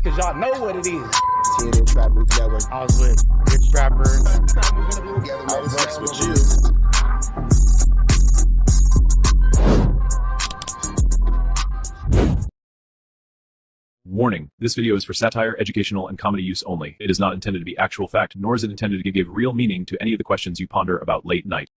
cause y'all know what it is. TNN Trap News Network. I was with Big Trapper. I fucks with you. Warning, this video is for satire, educational, and comedy use only. It is not intended to be actual fact, nor is it intended to give real meaning to any of the questions you ponder about late night.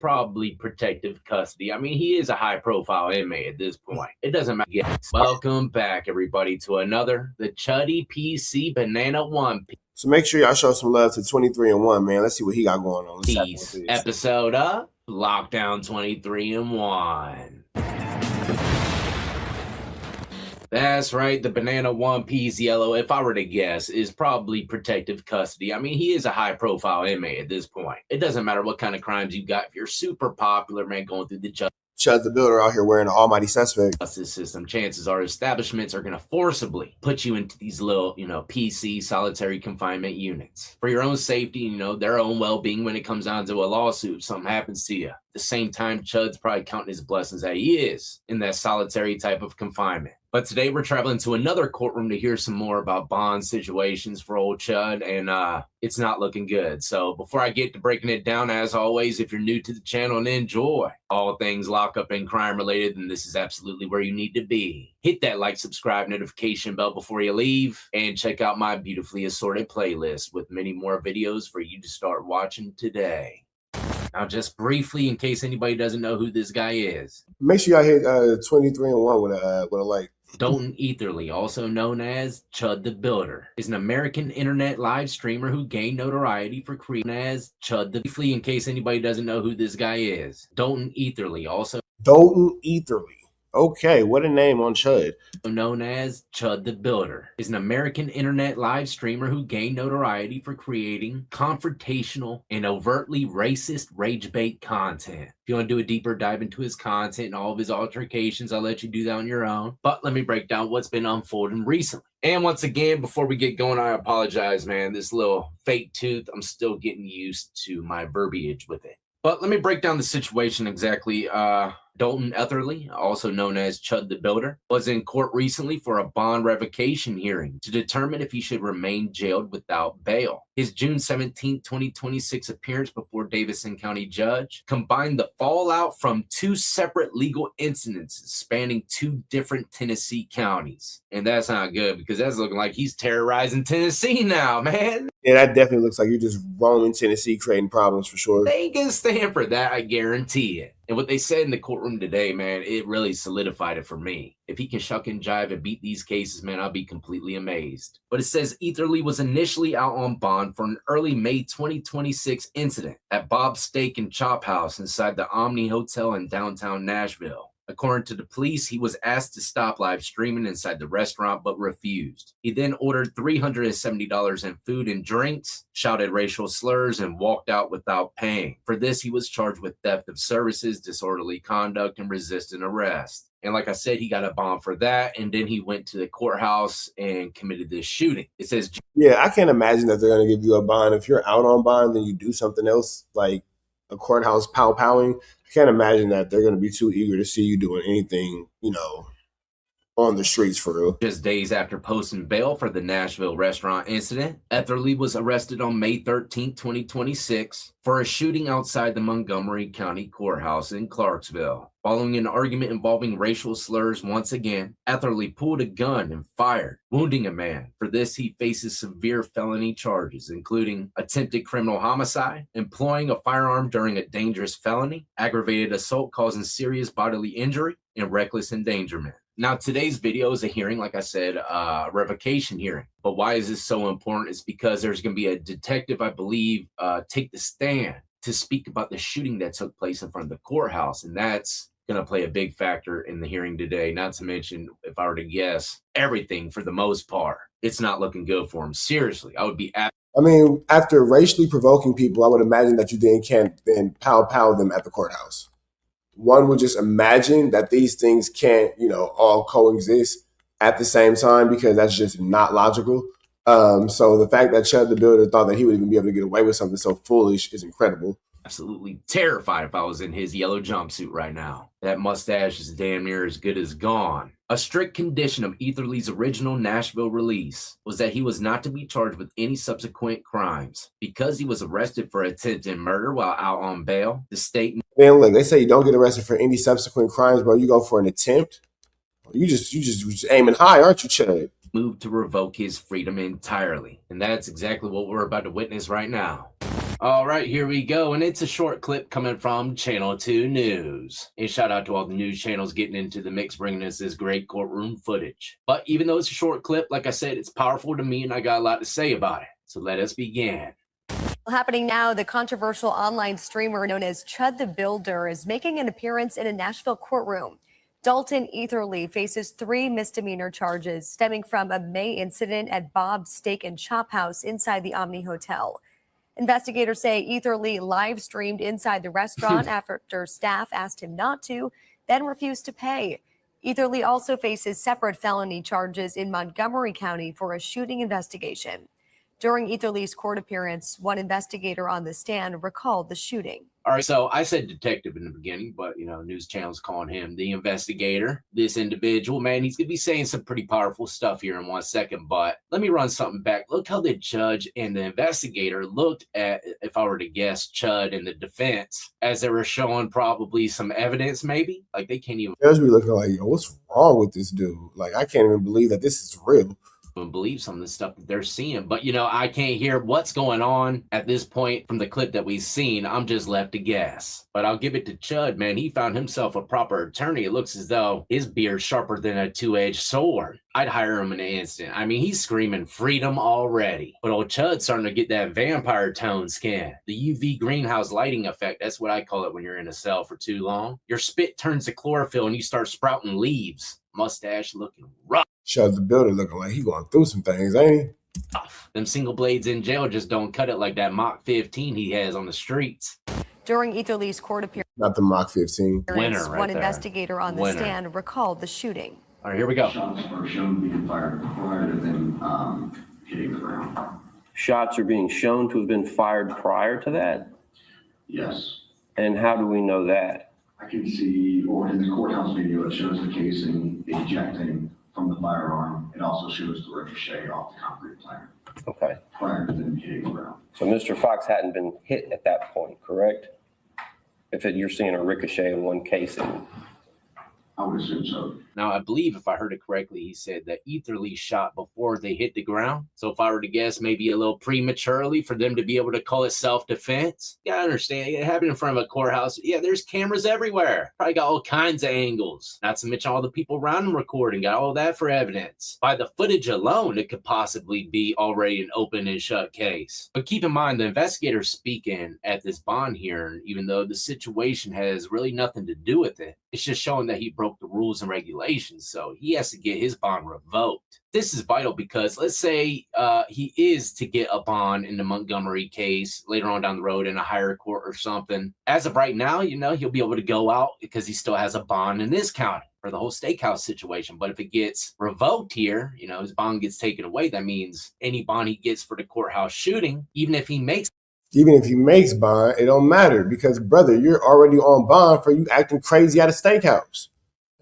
Probably protective custody. I mean, he is a high-profile inmate at this point. It doesn't matter. Yes. Welcome back, everybody, to another The Chuddy PC Banana One So make sure y'all show some love to 23-1, man. Let's see what he got going on. Piece episode of Lockdown 23-1. That's right, the Banana One Piece Yellow, if I were to guess, is probably protective custody. I mean, he is a high-profile inmate at this point. It doesn't matter what kind of crimes you got. If you're super popular, man, going through the Chud the Builder out here wearing the almighty suspect justice system, chances are establishments are going to forcibly put you into these little, PC solitary confinement units for your own safety, their own well-being when it comes down to a lawsuit. Something happens to you. At the same time, Chud's probably counting his blessings that he is in that solitary type of confinement. But today we're traveling to another courtroom to hear some more about bond situations for old Chud, and it's not looking good. So before I get to breaking it down, as always, if you're new to the channel and enjoy all things lockup and crime related, then this is absolutely where you need to be. Hit that like, subscribe, notification bell before you leave, and check out my beautifully assorted playlist with many more videos for you to start watching today. Now, just briefly, in case anybody doesn't know who this guy is, make sure y'all hit 23-1 with a like. Dalton Etherly, also known as Chud the Builder, is an American internet live streamer who gained notoriety for creating as Chud the Briefly, in case anybody doesn't know who this guy is. Dalton Etherly, also Dalton Etherly. Okay, what a name on Chud. Known as Chud the Builder, is an American internet live streamer who gained notoriety for creating confrontational and overtly racist rage bait content. If you want to do a deeper dive into his content and all of his altercations, I'll let you do that on your own. But let me break down what's been unfolding recently. And once again, before we get going, I apologize, man. This little fake tooth, I'm still getting used to my verbiage with it. But let me break down the situation exactly. Dalton Etherly, also known as Chud the Builder, was in court recently for a bond revocation hearing to determine if he should remain jailed without bail. His June 17, 2026 appearance before Davidson County Judge combined the fallout from two separate legal incidences spanning two different Tennessee counties. And that's not good, because that's looking like he's terrorizing Tennessee now, man. Yeah, that definitely looks like you're just roaming Tennessee creating problems for sure. They ain't gonna stand for that, I guarantee it. And what they said in the courtroom today, man, it really solidified it for me. If he can shuck and jive and beat these cases, man, I'll be completely amazed. But it says Etherly was initially out on bond for an early May 2026 incident at Bob's Steak and Chop House inside the Omni Hotel in downtown Nashville. According to the police, he was asked to stop live streaming inside the restaurant, but refused. He then ordered $370 in food and drinks, shouted racial slurs, and walked out without paying. For this, he was charged with theft of services, disorderly conduct, and resisting arrest. And like I said, he got a bond for that, and then he went to the courthouse and committed this shooting. It says, yeah, I can't imagine that they're going to give you a bond. If you're out on bond, then you do something else, like a courthouse pow-powing. I can't imagine that they're going to be too eager to see you doing anything, on the streets for real. Just days after posting bail for the Nashville restaurant incident, Etherly was arrested on May 13, 2026 for a shooting outside the Montgomery County Courthouse in Clarksville. Following an argument involving racial slurs once again, Etherly pulled a gun and fired, wounding a man. For this, he faces severe felony charges, including attempted criminal homicide, employing a firearm during a dangerous felony, aggravated assault causing serious bodily injury, and reckless endangerment. Now, today's video is a hearing, like I said, a revocation hearing. But why is this so important? It's because there's going to be a detective, I believe, take the stand to speak about the shooting that took place in front of the courthouse. And that's going to play a big factor in the hearing today. Not to mention, if I were to guess, everything for the most part, it's not looking good for him. Seriously, I would be after racially provoking people, I would imagine that you then can't then pow them at the courthouse. One would just imagine that these things can't, all coexist at the same time, because that's just not logical. So the fact that Chud the Builder thought that he would even be able to get away with something so foolish is incredible. absolutely terrified if I was in his yellow jumpsuit right now. That mustache is damn near as good as gone. A strict condition of Etherly's original Nashville release was that he was not to be charged with any subsequent crimes. Because he was arrested for attempted murder while out on bail, the state... Man, look, they say you don't get arrested for any subsequent crimes, bro. You go for an attempt. You just aiming high, aren't you, Chud? Moved to revoke his freedom entirely. And that's exactly what we're about to witness right now. All right, here we go, and it's a short clip coming from Channel 2 News. A shout out to all the news channels getting into the mix, bringing us this great courtroom footage. But even though it's a short clip, like I said, it's powerful to me, and I got a lot to say about it. So let us begin. Happening now, the controversial online streamer known as Chud the Builder is making an appearance in a Nashville courtroom. Dalton Etherly faces 3 misdemeanor charges stemming from a May incident at Bob's Steak and Chop House inside the Omni Hotel. Investigators say Etherly live streamed inside the restaurant after staff asked him not to, then refused to pay. Etherly also faces separate felony charges in Montgomery County for a shooting investigation. During Etherly's court appearance, one investigator on the stand recalled the shooting. All right, so I said detective in the beginning, but, news channels calling him the investigator. This individual, man, he's going to be saying some pretty powerful stuff here in 1 second, but let me run something back. Look how the judge and the investigator looked at, if I were to guess, Chud and the defense, as they were showing probably some evidence, maybe? Like, they can't even... Judge be looking like, yo, what's wrong with this dude? Like, I can't even believe that this is real. Believe some of the stuff that they're seeing, but I can't hear what's going on at this point from the clip that we've seen. I'm just left to guess, but I'll give it to Chud, man. He found himself a proper attorney. It looks as though his beard's sharper than a two-edged sword. I'd hire him in an instant. I mean, he's screaming freedom already, but old Chud's starting to get that vampire tone skin, the UV greenhouse lighting effect. That's what I call it when you're in a cell for too long. Your spit turns to chlorophyll and you start sprouting leaves. Mustache looking rough. Chud the Builder looking like he going through some things, ain't he? Them single blades in jail just don't cut it like that Mach 15 he has on the streets. During Etherly's court appearance, Not the Mach 15. Winner right one there. Investigator on the Winner. stand recalled the shooting. All right, here we go. Shots are shown to be fired prior to them hitting the ground. Shots are being shown to have been fired prior to that? Yes. And how do we know that? I can see, or in the courthouse video, it shows the casing ejecting from the firearm. It also shows the ricochet off the concrete plank Okay. prior to them hitting the ground. So Mr. Fox hadn't been hit at that point, correct? You're seeing a ricochet in one casing. I would assume so. Now, I believe if I heard it correctly, he said that Etherly shot before they hit the ground. So if I were to guess, maybe a little prematurely for them to be able to call it self-defense. You gotta understand, it happened in front of a courthouse. Yeah, there's cameras everywhere. Probably got all kinds of angles. Not to mention all the people around them recording. Got all that for evidence. By the footage alone, it could possibly be already an open and shut case. But keep in mind, the investigator's speaking at this bond hearing, even though the situation has really nothing to do with it. It's just showing that he broke the rules and regulations, so he has to get his bond revoked. This is vital because let's say he is to get a bond in the Montgomery case later on down the road in a higher court or something. As of right now, he'll be able to go out because he still has a bond in this county for the whole steakhouse situation. But if it gets revoked here, his bond gets taken away. That means any bond he gets for the courthouse shooting, even if he makes bond, it don't matter because, brother, you're already on bond for you acting crazy at a steakhouse.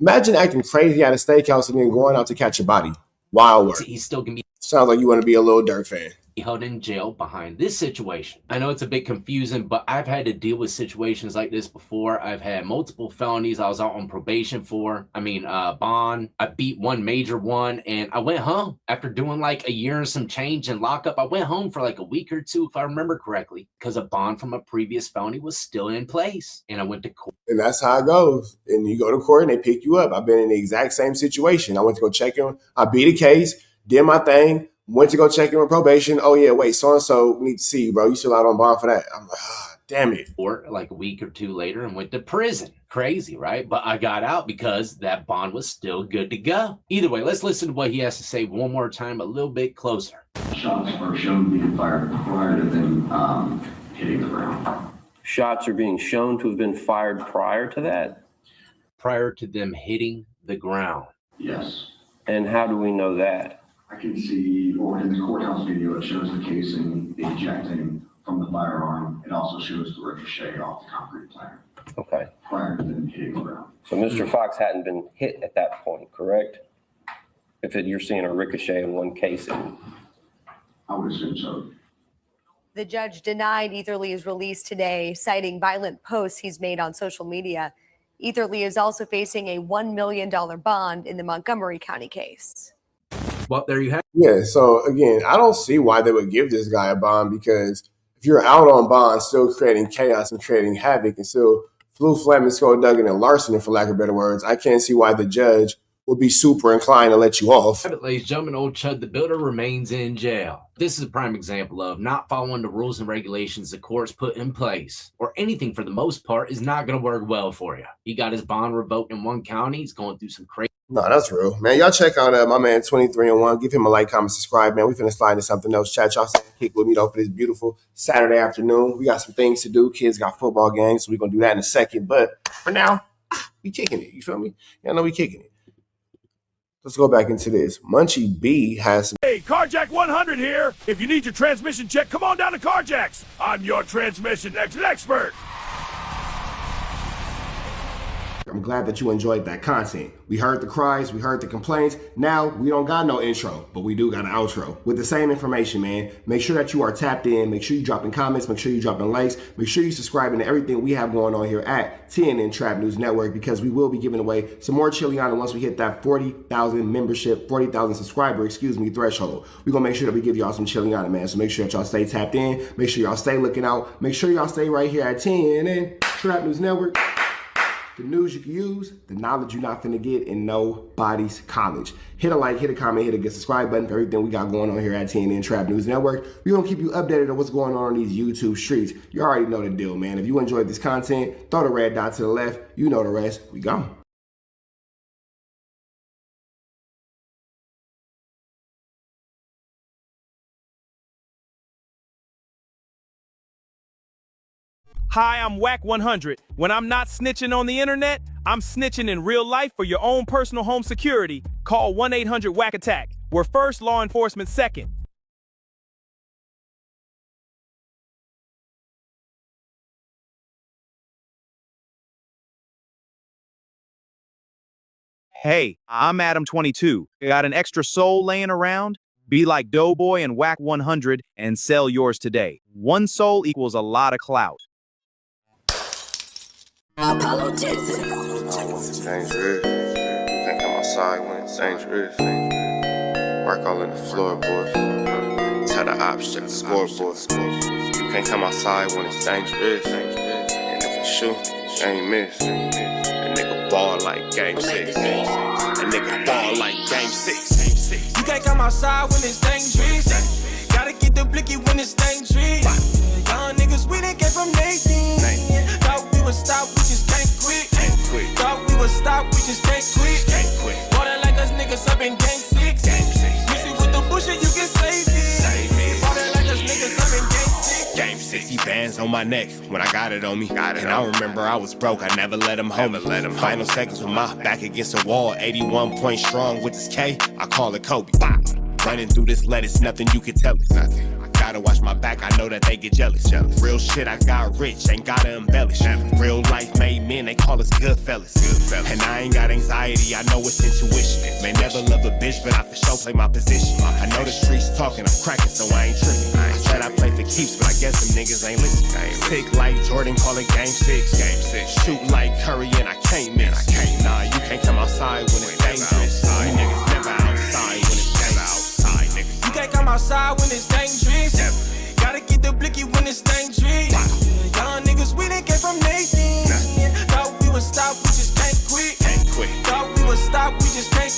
Imagine acting crazy at a steakhouse and then going out to catch a body. Wild work. He's still going to be... Sounds like you want to be a little Dirk fan. Held in jail behind this situation. I know it's a bit confusing, but I've had to deal with situations like this before. I've had multiple felonies I was out on probation for. Bond. I beat one major one and I went home after doing like a year and some change in lockup. I went home for like a week or two, if I remember correctly, because a bond from a previous felony was still in place. And I went to court. And that's how it goes. And you go to court and they pick you up. I've been in the exact same situation. I went to go check in. I beat a case, did my thing. Went to go check in with probation. Oh, yeah, wait, so-and-so need to see you, bro. You still out on bond for that. I'm like, damn it. Or like a week or two later and went to prison. Crazy, right? But I got out because that bond was still good to go. Either way, let's listen to what he has to say one more time, a little bit closer. Shots are shown to be fired prior to them hitting the ground. Shots are being shown to have been fired prior to that? Prior to them hitting the ground. Yes. And how do we know that? I can see, or in the courthouse video, it shows the casing ejecting from the firearm. It also shows the ricochet off the concrete planter Okay. prior to them hitting the ground. So Mr. Fox hadn't been hit at that point, correct? You're seeing a ricochet in one casing. I would assume so. The judge denied Etherly's release today, citing violent posts he's made on social media. Etherly is also facing a $1 million bond in the Montgomery County case. Well, there you have Yeah, so again, I don't see why they would give this guy a bond, because if you're out on bond, still creating chaos and creating havoc and still flamming, skullduggan, and larceny, for lack of better words, I can't see why the judge would be super inclined to let you off. ladies and gentlemen, old Chud the Builder remains in jail. This is a prime example of not following the rules and regulations the courts put in place, or anything for the most part is not going to work well for you. He got his bond revoked in one county. He's going through some crazy. No, that's real. Man, y'all check out my man 23-1. Give him a like, comment, subscribe, man. We finna slide into something else. Chat, y'all kick with me though for this beautiful Saturday afternoon. We got some things to do. Kids got football games, so we're gonna do that in a second. But for now, we kicking it. You feel me? Y'all know we kicking it. Let's go back into this. Munchie B has some. Hey, Carjack 100 here. If you need your transmission check, come on down to Carjack's. I'm your transmission expert. I'm glad that you enjoyed that content. We heard the cries, we heard the complaints. Now we don't got no intro, but we do got an outro with the same information, man. Make sure that you are tapped in. Make sure you dropping comments. Make sure you dropping likes. Make sure you subscribing to everything we have going on here at TNN Trap News Network, because we will be giving away some more Chiliana once we hit that 40,000 membership, 40,000 subscriber, threshold. We're gonna make sure that we give y'all some Chiliana, man. So make sure that y'all stay tapped in. Make sure y'all stay looking out. Make sure y'all stay right here at TNN Trap News Network. The news you can use, the knowledge you're not finna get in nobody's college. Hit a like, hit a comment, hit a good subscribe button for everything we got going on here at TNN Trap News Network. We're gonna keep you updated on what's going on these YouTube streets. You already know the deal, man. If you enjoyed this content, throw the red dot to the left. You know the rest. We gone. Hi, I'm Whack 100. When I'm not snitching on the internet, I'm snitching in real life for your own personal home security. Call 1-800-WACK-ATTACK. We're first, law enforcement second. Hey, I'm Attrmpt. Got an extra soul laying around? Be like Doughboy and Whack 100 and sell yours today. One soul equals a lot of clout. Apollo Texas. It's dangerous. You can't come outside when it's dangerous. Work all in the floorboard. Tell the ops check the scoreboard. You can't come outside when it's dangerous. And if you shoot, you ain't miss. A nigga ball like game 6. A nigga ball like game 6. You can't come outside when it's dangerous. Gotta get the blicky when it's dangerous. Young niggas, we done came from Nathan. Thought we would stop, we just can't quit. Thought we would stop, we just can't quit. Water like us niggas up in game 6. Mix it with the bullshit, you can save it. Water like us niggas up in game 6. Game 60 bands on my neck when I got it on me. And I remember I was broke, I never let them hold me. Final seconds with my back against the wall. 81 point strong with this K, I call it Kobe. Running through this lettuce, nothing you can tell us. Gotta watch my back, I know that they get jealous. Real shit, I got rich, ain't gotta embellish. Real life made men, they call us good fellas. And I ain't got anxiety, I know it's intuition. May never love a bitch, but I for sure play my position. I know the streets talking, I'm cracking, so I ain't tripping. I said I play for keeps, but I guess them niggas ain't listening. Sick like Jordan, call it game 6. Shoot like Curry, and I can't miss. Nah, you can't come outside when it's dangerous. You niggas never outside when it's dangerous. You can't come outside when it's dangerous. Gotta get the blicky when it's dangerous. Young niggas, we done came from Nathan. Thought we would stop, we just can't quit. Thought we would stop, we just can't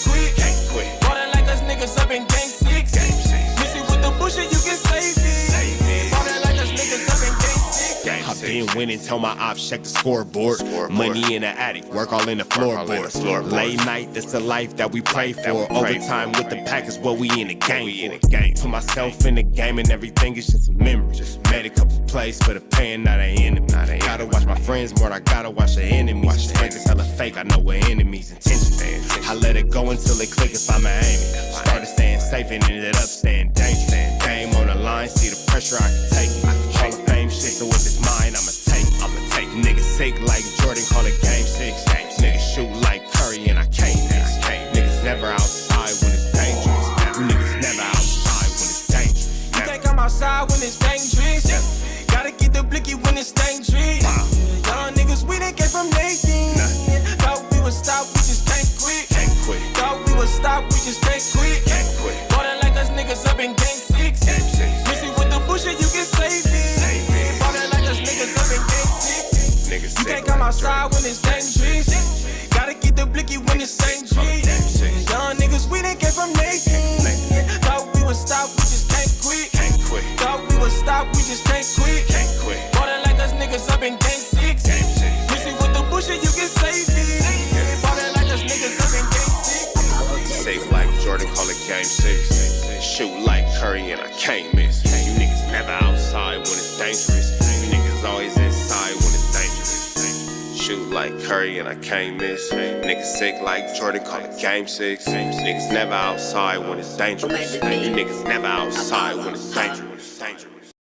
quit. Water like us niggas up in game 6. Mix it with the bullshit, you can save it. Water like us niggas up in game 6. I've been winning, tell my ops check the scoreboard. Money in the attic, work all in the floorboard. Late night, that's the life that we pray for. Overtime with the pack is what we in the game for. Put myself in the game and everything is just a memory. Made a couple plays for the pain, not an enemy. Gotta watch my friends more, I gotta watch the enemies. Friends is hella fake, I know what enemies' intentions. I let it go until it click if I'm aiming. Started staying safe and ended up staying dangerous. Game on the line, see the pressure I can take. Hall of So if it's mine, I'ma take. Niggas sick like Jordan, call it game 6. Niggas shoot like Curry and I can't miss. Niggas never outside when it's dangerous. Niggas never outside when it's dangerous. You think I'm outside when it's dangerous? Gotta get the blicky when it's dangerous. Young niggas, we done came from Nathan. Thought we would stop, we just can't quit. Thought we would stop, we just can't quit. Ballin' like us niggas up in game 6. Missing with the bullshit, you can save it. Ballin' like us niggas up in game 6. You can't come outside when it's dangerous. Gotta get the blicky when it's dangerous. Young niggas, we done came from Nathan. Thought we would stop, we just can't quit. Thought we would stop, we just can't quit. Ballin' like us niggas up in game 6. Missing with the bullshit, you can save it. Ballin' like us niggas up in game 6. Safe like Jordan, call it game 6. Shoot like Curry and I can't miss. You niggas never outside when it's dangerous. You niggas always inside when it's dangerous. Shoot like Curry and I can't miss. Niggas sick like Jordan, call it game 6. Niggas never outside when it's dangerous. You niggas never outside when it's dangerous.